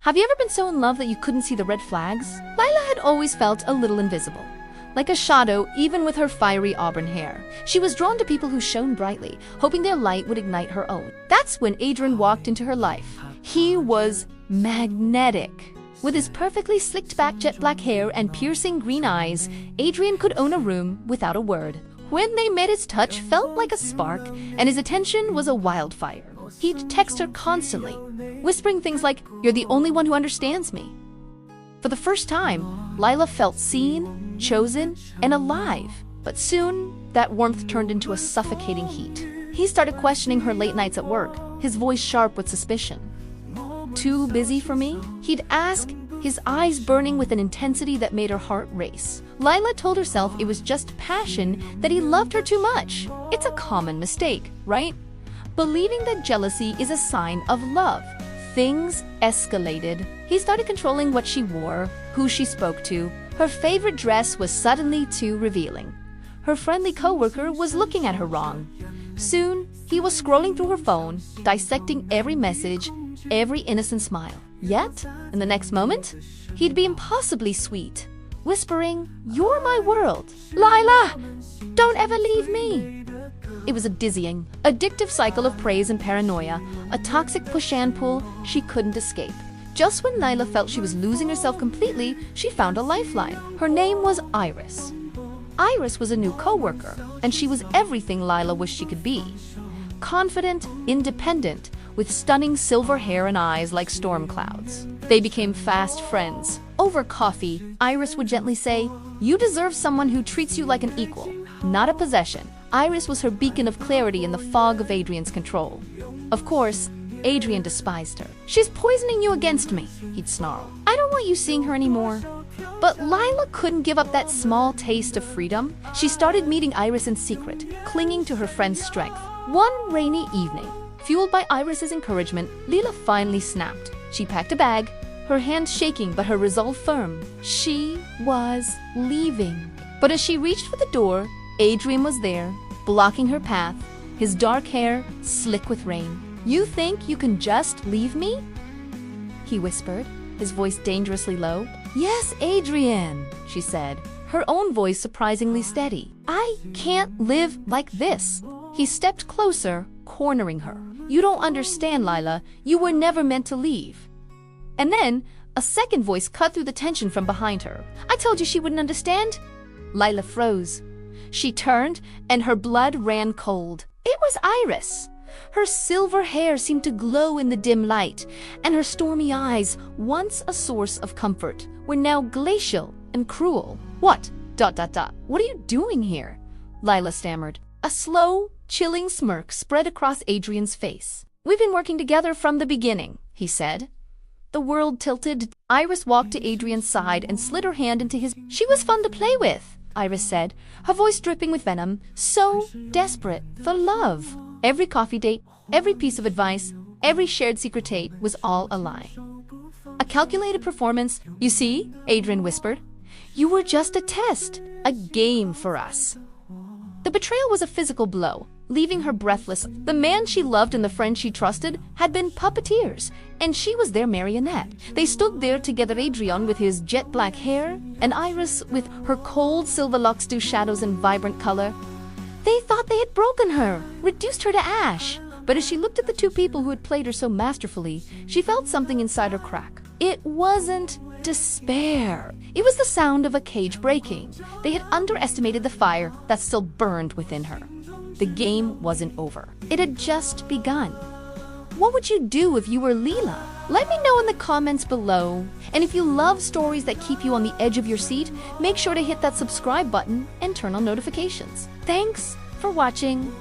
Have you ever been so in love that you couldn't see the red flags? Lila had always felt a little invisible, like a shadow even with her fiery auburn hair. She was drawn to people who shone brightly, hoping their light would ignite her own. That's when Adrian walked into her life. He was magnetic. With his perfectly slicked back jet black hair and piercing green eyes, Adrian could own a room without a word. When they met, his touch felt like a spark, and his attention was a wildfire. He'd text her constantly, whispering things like, "You're the only one who understands me." For the first time, Lila felt seen, chosen, and alive. But soon, that warmth turned into a suffocating heat. He started questioning her late nights at work, his voice sharp with suspicion. "Too busy for me?" he'd ask, his eyes burning with an intensity that made her heart race. Lila told herself it was just passion, that he loved her too much. It's a common mistake, right? Believing that jealousy is a sign of love. Things escalated. He started controlling what she wore, who she spoke to. Her favorite dress was suddenly too revealing. Her friendly coworker was looking at her wrong. Soon, he was scrolling through her phone, dissecting every message, every innocent smile. Yet, in the next moment, he'd be impossibly sweet, whispering, "You're my world. Lila, don't ever leave me." It was a dizzying, addictive cycle of praise and paranoia, a toxic push and pull she couldn't escape. Just when Lila felt she was losing herself completely, she found a lifeline. Her name was Iris. Iris was a new coworker, and she was everything Lila wished she could be. Confident, independent, with stunning silver hair and eyes like storm clouds. They became fast friends. Over coffee, Iris would gently say, "You deserve someone who treats you like an equal, not a possession." Iris was her beacon of clarity in the fog of Adrian's control. Of course, Adrian despised her. "She's poisoning you against me," he'd snarl. "I don't want you seeing her anymore." But Lila couldn't give up that small taste of freedom. She started meeting Iris in secret, clinging to her friend's strength. One rainy evening, fueled by Iris's encouragement, Lila finally snapped. She packed a bag, her hands shaking but her resolve firm. She was leaving. But as she reached for the door, Adrian was there, blocking her path, his dark hair slick with rain. "You think you can just leave me?" he whispered, his voice dangerously low. "Yes, Adrian," she said, her own voice surprisingly steady. "I can't live like this." He stepped closer, cornering her. "You don't understand, Lila. You were never meant to leave." And then, a second voice cut through the tension from behind her. "I told you she wouldn't understand." Lila froze. She turned, and her blood ran cold. It was Iris. Her silver hair seemed to glow in the dim light, and her stormy eyes, once a source of comfort, were now glacial and cruel. "What? ... What are you doing here?" Lila stammered. A slow, chilling smirk spread across Adrian's face. "We've been working together from the beginning," he said. The world tilted. Iris walked to Adrian's side and slid her hand into his. "She was fun to play with," Iris said, her voice dripping with venom, so desperate for love. Every coffee date, every piece of advice, every shared secret date was all a lie. A calculated performance. "You see," Adrian whispered, "you were just a test, a game for us." The betrayal was a physical blow, leaving her breathless. The man she loved and the friend she trusted had been puppeteers, and she was their marionette. They stood there together, Adrian with his jet black hair, and Iris with her cold silver locks due shadows and vibrant color. They thought they had broken her, reduced her to ash. But as she looked at the two people who had played her so masterfully, she felt something inside her crack. It wasn't despair. It was the sound of a cage breaking. They had underestimated the fire that still burned within her. The game wasn't over. It had just begun. What would you do if you were Lila? Let me know in the comments below. And if you love stories that keep you on the edge of your seat, make sure to hit that subscribe button and turn on notifications. Thanks for watching.